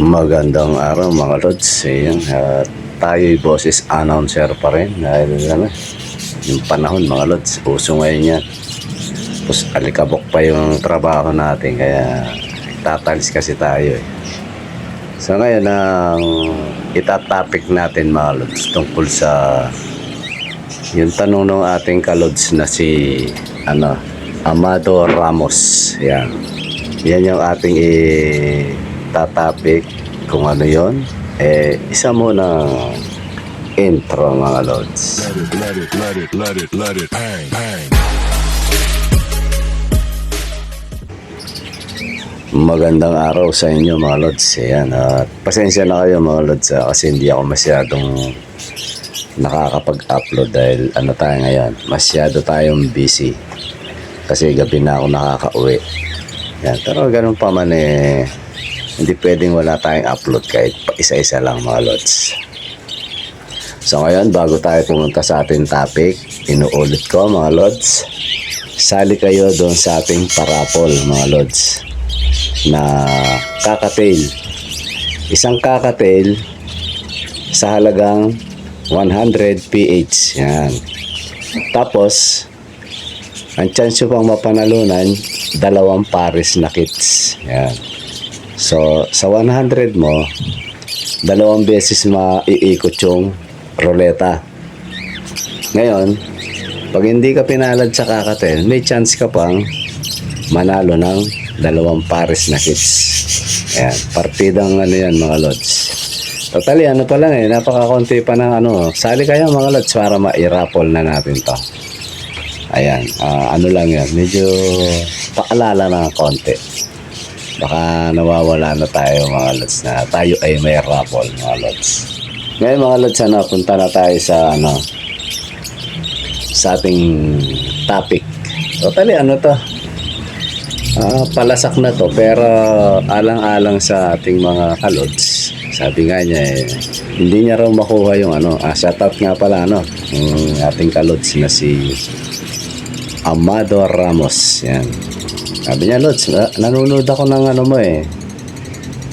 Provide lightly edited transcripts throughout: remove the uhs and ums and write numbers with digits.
Magandang araw mga lods. Ayan, tayo'y boses announcer pa rin dahil yung panahon mga lods, uso ngayon yan. Tapos alikabok pa yung trabaho natin kaya tatalis kasi tayo eh. So ngayon ang itatopic natin mga lods tungkol sa yung tanong ng ating kalods na si Amado Ramos. Yan yung ating tatapik kung ano yon. Isa muna intro mga lods. Let it bang, bang. Magandang araw sa inyo mga lods. Ayan, at pasensya na kayo mga lods kasi hindi ako masyadong nakakapag-upload dahil tayo ngayon, masyado tayong busy kasi gabi na ako nakaka-uwi. Yan, pero ganun pa man hindi pwedeng wala tayong upload kahit isa-isa lang mga lods. So ngayon, bago tayo pumunta sa ating topic, inuulit ko mga lods, sali kayo doon sa ating parapol mga lods na kakatail. Isang kakatail sa halagang 100 PH. Yan. Tapos ang chance pang mapanalunan, 2 pares na kits. Yan. So, sa 100 mo, 2 beses maiikot yung ruleta. Ngayon, pag hindi ka pinalad sa kakatel, may chance ka pang manalo ng 2 pares na kits. Ayan, partidang yan mga lods. Totally, pa lang napakakunti pa ng sali kayo mga lods para ma-raffle na natin to. Ayan, lang yan, medyo paalala na konti. Baka nawawala na tayo mga lods na tayo ay may raffle mga lods. Ngayon mga lods, punta na tayo sa sa ating topic. Totally to, palasak na to pero alang-alang sa ating mga kalods. Sabi nga niya hindi niya raw makuha yung shoutout nga pala yung ating kalods na si Amado Ramos. Yan. Sabi niya, lods, nanonood ako ng mo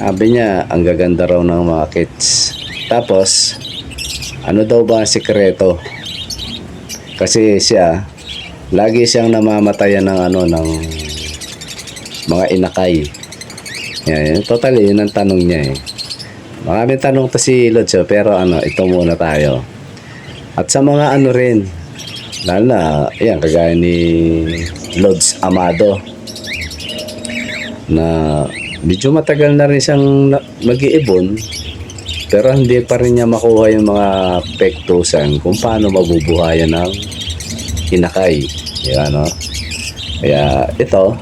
Sabi niya, ang gaganda raw ng mga kits. Tapos, daw ba ang sikreto? Kasi siya, lagi siyang namamatayan ng mga inakay. Yan, totally, yun ang tanong niya Maraming tanong to si Lods, pero ito muna tayo. At sa mga rin, lalo na, yan, kagaya ni Lods Amado, na medyo matagal na rin siyang mag-iibon, pero hindi pa rin niya makuha yung mga pektusan kung paano mabubuhayan ng inakay. Kaya ito,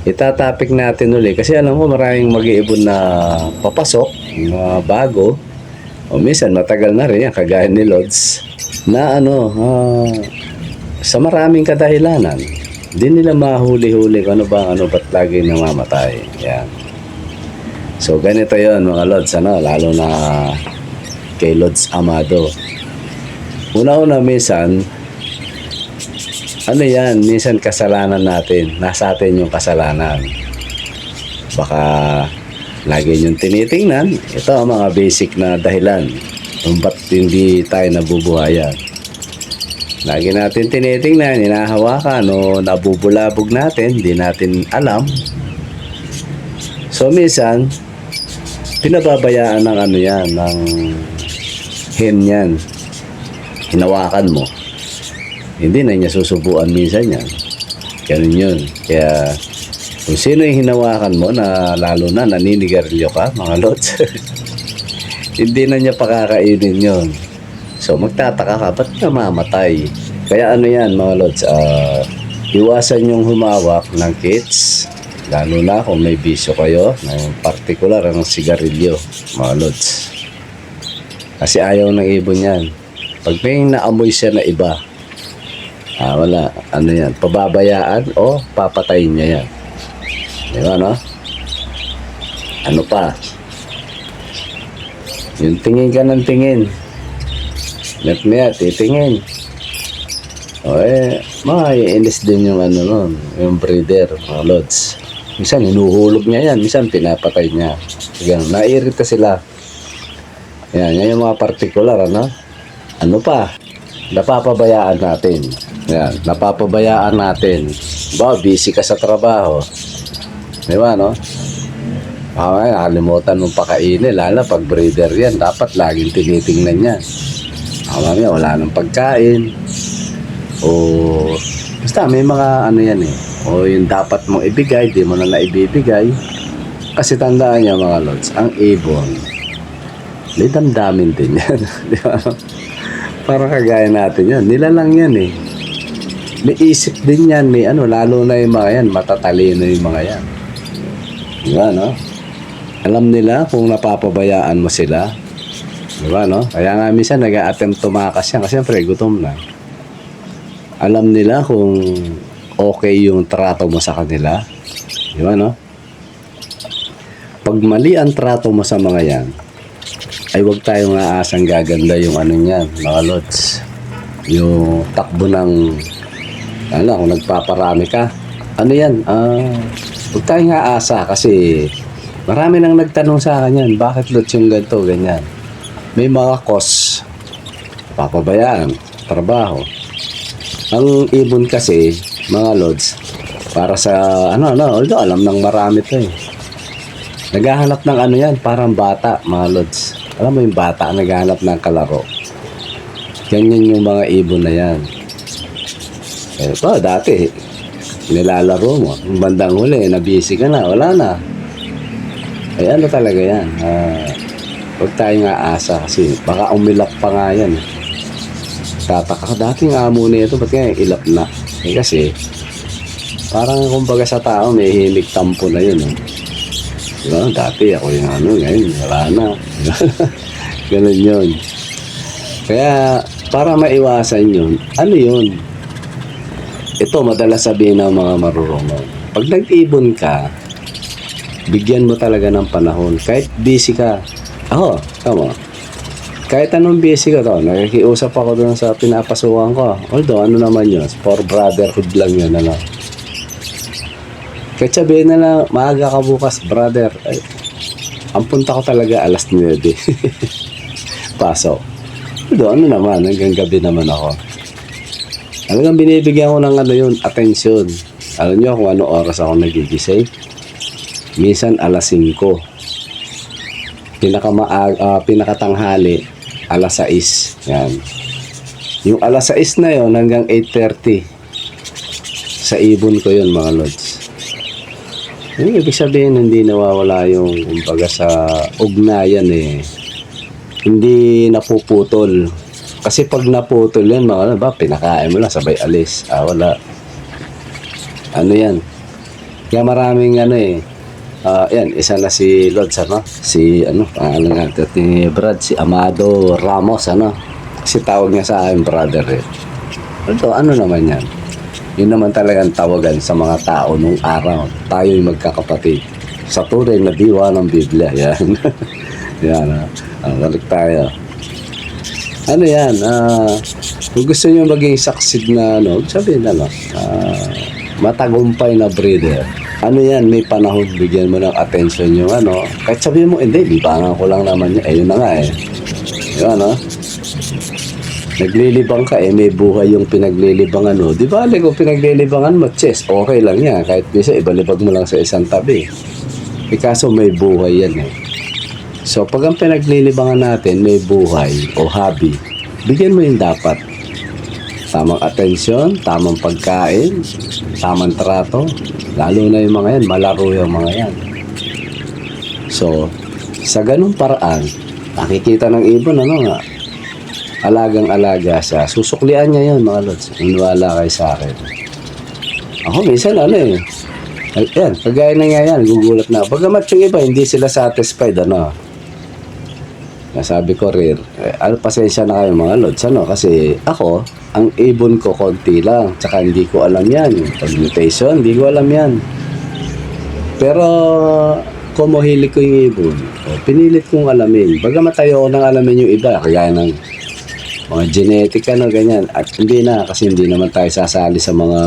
itatapik natin uli kasi alam ko maraming mag-iibon na papasok, mga bago, o minsan matagal na rin yan, kagaya ni Lods, na sa maraming kadahilanan hindi nila mahuli-huli kung ba't lagi namamatay. Yan. So ganito yon mga Lods, lalo na kay Lods Amado. Una-una minsan minsan kasalanan natin, nasa atin yung kasalanan. Baka lagi yung tinitingnan, ito ang mga basic na dahilan kung ba't hindi tayo nabubuhayan. Lagi natin tinitingnan, hinahawakan o nabubulabog natin, hindi natin alam. So minsan pinababayaan ng ng hen yan. Hinawakan mo, hindi na niya susubuan minsan yan. Ganun yun. Kaya kung sino yung hinawakan mo na lalo na naninigarilyo ka mga lods, hindi na niya pakakainin yun. So magtataka ka, ba't namamatay? Kaya yan mga lods, iwasan yung humawak ng kits, lalo na kung may bisyo kayo, ng particular ang sigarilyo mga lods. Kasi ayaw ng ibon yan. Pag may naamoy siya na iba, wala, yan, pababayaan o papatayin niya yan. Diba pa? Yung tingin ka ng tingin, titingin. Maiinis din yung yung breeder, mga lods. Minsan hinuhulog niya yan, minsan pinapatay niya. Ganun, naiirita sila. Yan yung mga partikular, ano? Ano pa? Napapabayaan natin. Yan, napapabayaan natin. Ba, busy ka sa trabaho. Di ba, no? Nakalimutan mong pakainin, lalo pag breeder yan, dapat laging tinitingnan yan. Mamaya, wala nang pagkain. O, basta may mga ano yan eh. O yung dapat mong ibigay, di mo na naibibigay. Kasi tandaan niya mga lods, ang ibon, may damdamin din yan. Di ba? Para kagaya natin yan. Nila lang yan eh. May isip din yan. May ano, lalo na yung mga yan. Matatalino yung mga yan. Di ba, no? Alam nila kung napapabayaan mo sila. Di ba, no? Kaya nga minsan nag-a-attempt tumakas yan. Kasi siyempre, gutom na. Alam nila kung okay yung trato mo sa kanila. Di ba, no? Pag mali ang trato mo sa mga yan, ay huwag tayong aasang gaganda yung ano niyan, mga lods. Yung takbo ng, ano, kung nagpaparami ka. Ano yan? Huwag tayong aasa kasi marami nang nagtanong sa akin yan. Bakit lods yung ganito, ganyan? May mga cost. Papabayaan, trabaho. Ang ibon kasi, mga lods, para sa, although alam ng marami to eh. Naghahanap ng ano yan, parang bata, mga lods. Alam mo yung bata, naghahanap ng kalaro. Ganyan yung mga ibon na yan. Eh, dati, nilalaro mo. Yung bandang huli, nabisi ka na, wala na. Eh, ano talaga yan? Huwag tayong aasa kasi baka umilap pa nga yan. Tataka, dating amo na ito, ba't kaya ilap na? Eh kasi, parang kumbaga sa tao, may himig tampo na yun. Diba? Dati ako yung ano, ngayon, wala na. Ganun yun. Kaya, para maiwasan yun, ano yun? Ito, madalas sabihin ng mga marurunong. Pag nag-ibon ka, bigyan mo talaga ng panahon. Kahit busy ka. Ako, tama. Kahit anong busy ka to, nakikiusap ako doon sa pinapasukan ko. Although, ano naman yun? For brotherhood lang yun, ano. Kahit sabihin na lang, maaga ka bukas, brother. Ay, ang punta ko talaga alas 9. Pasok. Although, ano naman, hanggang gabi naman ako. Hanggang binibigyan ko ng ano yun, atensyon. Alam nyo kung ano oras ako nagigising? Minsan alas 5. Pinakatanghali, alas 6. Yan. Yung alas 6 na yon hanggang 8:30. Sa ibon ko yun, mga lods. Yung ibig sabihin, hindi nawawala yung kumbaga sa ugnayan eh. Hindi napuputol. Kasi pag naputol yan, mga ba, pinakain mo lang, sabay alis. Wala. Ano yan? Kaya maraming ano eh. Yan, isa na si Lods, ano? Si, pangalan natin ni Brad, si Amado Ramos, ano? Kasi tawag niya sa akin, brother eh. Ano naman yan? Yun naman talagang tawagan sa mga tao nung araw. Tayo'y magkakapatid. Sa tunay na diwa ng Biblia. Yan. Yan. Balik tayo. Ano yan? Kung gusto nyo maging succeed na, sabihin matagumpay na breeder. Ano yan? May panahon, bigyan mo ng attention yung Kahit sabihin mo, hindi, libangan ko lang naman yan. Yun na nga eh. Yun, naglilibang ka may buhay yung pinaglilibangan mo. Di ba, kung pinaglilibangan mo, chess, okay lang yan. Kahit bisa, ibalibag mo lang sa isang tabi. Kaso may buhay yan eh. So, pag ang pinaglilibangan natin, may buhay o hobby, bigyan mo yung dapat. Tamang atensyon, tamang pagkain, tamang trato. Lalo na yung mga yan, malaro yung mga yan. So, sa ganung paraan, nakikita ng ibon, alagang-alaga siya. Susuklian niya yun, mga lods. Iniwala kayo sa akin. Ako, minsan, ayan, kagaya na nga yan, gugulat na. Bagamat yung iba, hindi sila satisfied, Nasabi ko rin, pasensya na kayo, mga lods, kasi ako, ang ibon ko, konti lang. Tsaka hindi ko alam yan. Mutation, hindi ko alam yan. Pero, kumuhilig ko yung ibon. Pinilit kong alamin. Bagamat tayo nang alamin yung iba, kagaya ng mga genetic, ganyan. At hindi na, kasi hindi naman tayo sasali sa mga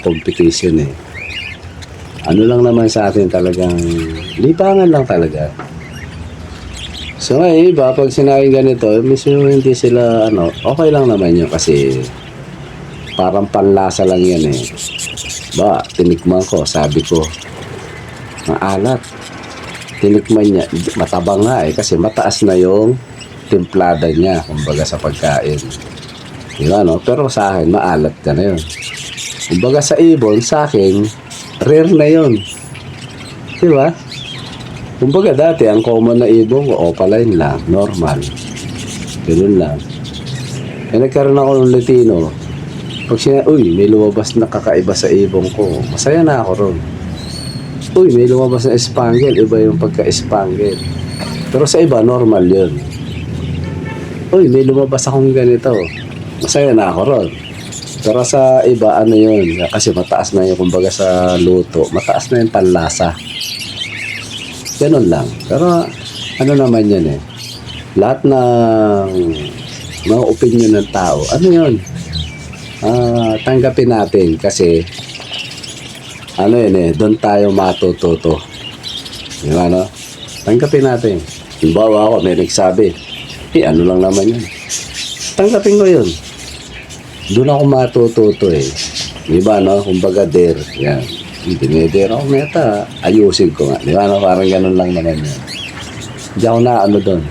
competition eh. Ano lang naman sa atin talagang lipangan lang talaga. So ngayon iba, pag sinabing ganito, mismo hindi sila okay lang naman yun kasi parang panlasa lang yan eh. Ba, tinikman ko, sabi ko, maalat. Tinikman niya, matabang nga eh kasi mataas na yung timplada niya, kumbaga sa pagkain. Diba no? Pero sa akin, maalat ka na yun. Kumbaga sa ibon, sa akin, rare na yun. Diba? Kumbaga dati, ang common na ibon ko, opaline lang, normal. Ganun lang. Eh nagkaroon ako ng Latino. Pag uy, may lumabas na kakaiba sa ibon ko, masaya na ako ron. Uy, may lumabas na Spangle, iba yung pagka-Spangle. Pero sa iba, normal yun. Uy, may lumabas akong ganito, masaya na ako ron. Pero sa iba, yun, kasi mataas na yung, kumbaga sa luto, mataas na yung panlasa. Ganun lang. Pero naman yan eh. Lahat ng mga opinion ng tao, yun? Tanggapin natin kasi yun eh, doon tayo matututo. Diba no? Tanggapin natin. Halimbawa ako, may nagsabi, ano lang naman yun. Tanggapin ko yun. Doon ako matututo eh. Diba no? Kumbaga dare. Yan. Dinedare ako meta. Ayusin ko nga. Diba no? Parang ganun lang naman yun. Hindi ako na doon.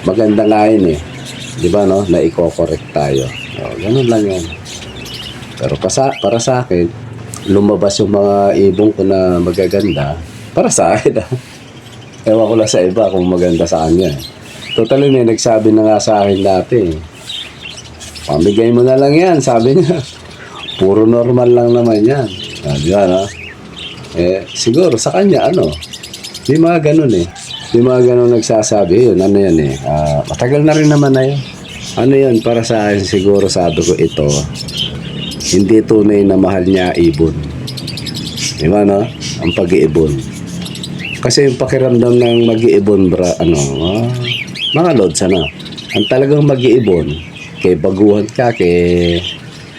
Maganda nga yun eh. Diba no? Na i-correct tayo. Ganun lang yan. Pero para sa akin, lumabas yung mga ibon ko na magaganda. Para sa akin ewan ko lang sa iba kung maganda sa kanya. Totally may nagsabi na nga sa akin dati. Pamigay mo na lang yan, sabi niya. Puro normal lang naman yan. Di ba no? Siguro sa kanya di mga ganun eh. Di mga ganun nagsasabi. Yun, yan eh. Matagal na rin naman na yun. Yan, para sa akin siguro sabi ko ito, hindi tunay na mahal niya ibon. Di ba no? Ang pag-iibon. Kasi yung pakiramdam ng mag-iibon, mga lods, ang talagang mag-iibon, kay baguhan ka, kay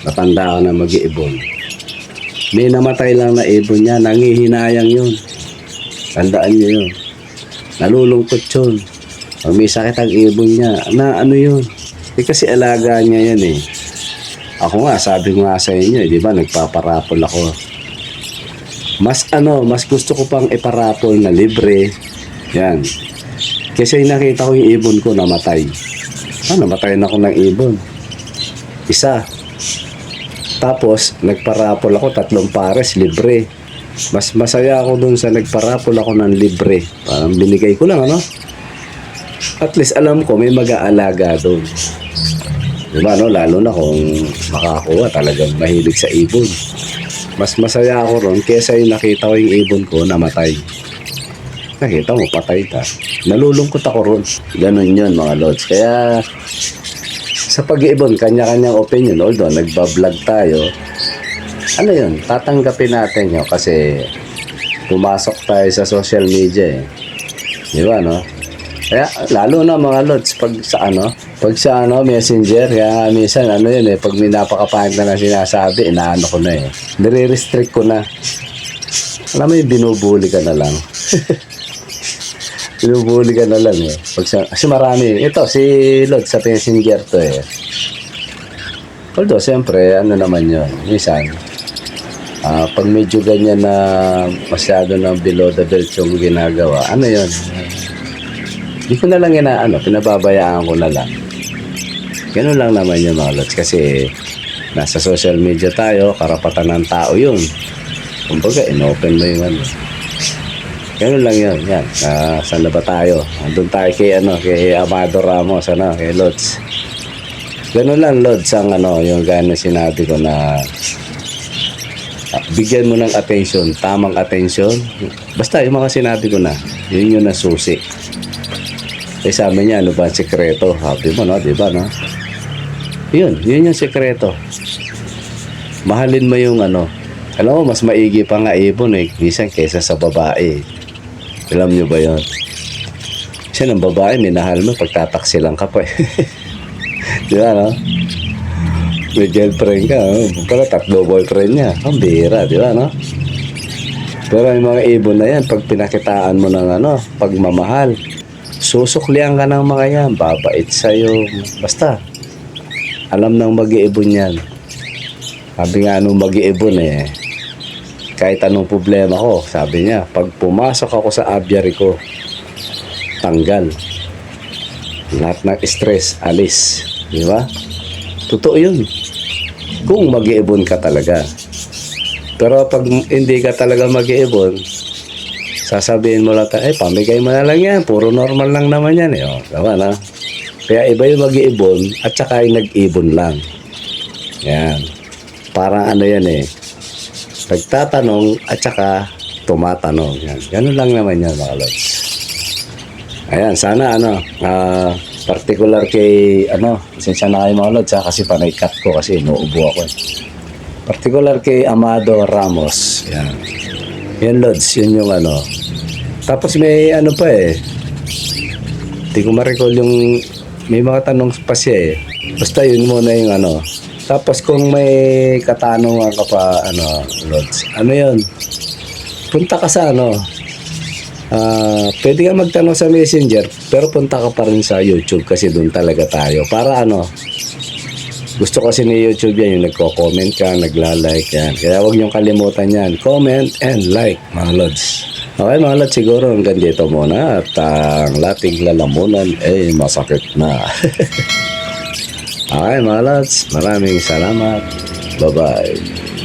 matanda ka na mag-iibon. May namatay lang na ibon niya, nangihinayang yun. Tandaan niyo yun. Nalulungkot yun. Pag may sakit ang ibon niya, yun. Kasi alaga niya yan eh. Ako nga, sabi ko nga sa inyo, di ba, nagpaparapol ako. Mas gusto ko pang iparapol na libre. Yan. Kasi nakita ko yung ibon ko namatay. Namatay na ako ng ibon. Isa. Tapos, nagparapol ako 3 pares, libre. Mas masaya ako dun sa nagparapol ako ng libre. Parang binigay ko lang, At least alam ko may mag-aalaga dun. Diba, lalo na kung makakuha talagang mahilig sa ibon. Mas masaya ako ron kesa yung nakita ko yung ibon ko namatay. Nakita mo, patay ka. Nalulungkot ako ron. Ganun yun mga lods. Kaya sa pag-iibon, kanya-kanyang opinion. Although nagbablog tayo, yun, tatanggapin natin yun kasi pumasok tayo sa social media eh. Diba no? Kaya lalo na mga lods pag sa messenger, kaya minsan yun eh, pag may napakapahit na sinasabi, inaano ko na eh. Nire-restrict ko na. Alam mo yung binubuli ka na lang. Binubuli ka na lang eh. Kasi marami. Ito, si Lod sa messenger to eh. Although, siyempre, naman yun. Minsan, pag medyo ganyan na masyado ng below the belt yung ginagawa, yun? Hindi ko na lang pinababayaan ko na lang. Ganun lang naman yung mga lods kasi nasa social media tayo, karapatan ng tao yun. Kumbaga, inopen mo yung Ganun lang yun. Yan. Saan na ba tayo? Andun tayo kay Amado Ramos, kay Lods. Ganun lang, Lods, ang yung gano'n sinabi ko na bigyan mo ng attention, tamang attention. Basta yung mga sinabi ko na, yun yung nasusi. Sabi niya, ba ang sekreto? Happy mo, di ba, Yun yung sekreto. Mahalin mo yung alam mo, mas maigi pa nga ibon eh, minsan kaysa sa babae. Alam nyo ba yun? Kasi ng babae, minahal mo, pagtataksi lang ka pa eh. Di ba, May girlfriend ka, pala 3 boyfriend niya. Ang bihira, di ba, Pero yung mga ibon na yan, pag pinakitaan mo ng pagmamahal, susuklian ka ng mga yan, babait sa'yo. Basta, alam ng mag-iibon yan. Sabi nga nung mag-iibon kahit anong problema ko, sabi niya, pag pumasok ako sa aviary ko, tanggal. Lahat ng stress, alis. Di ba? Totoo yun. Kung mag-iibon ka talaga. Pero pag hindi ka talaga mag-iibon, sasabihin mo lang, pamigay mo na lang yan. Puro normal lang naman yan. Diba na? Kaya iba yung mag-iibon at saka yung nag-ibon lang. Yan. Parang yan nagtatanong at saka tumatanong. Yan. Ganun lang naman yan mga lods. Ayan, sana particular kay pasensya na kayo mga lods kasi panay cut ko kasi inuubo ako Particular kay Amado Ramos. Yan. Yan lods, yun yung Tapos may pa Hindi ko ma-recall yung may mga tanong pa siya Basta yun muna yung Tapos kung may katanungan ka pa lods, yun? Punta ka sa pwede ka magtanong sa Messenger pero punta ka pa rin sa YouTube kasi doon talaga tayo para gusto kasi ni YouTube yan yung nagko-comment ka, nagla-like yan, kaya huwag niyong kalimutan yan, comment and like mga lods. Okay mga lods, siguro hanggang dito muna at ang lating lalamunan masakit na. Okay mga lods, maraming salamat, bye bye.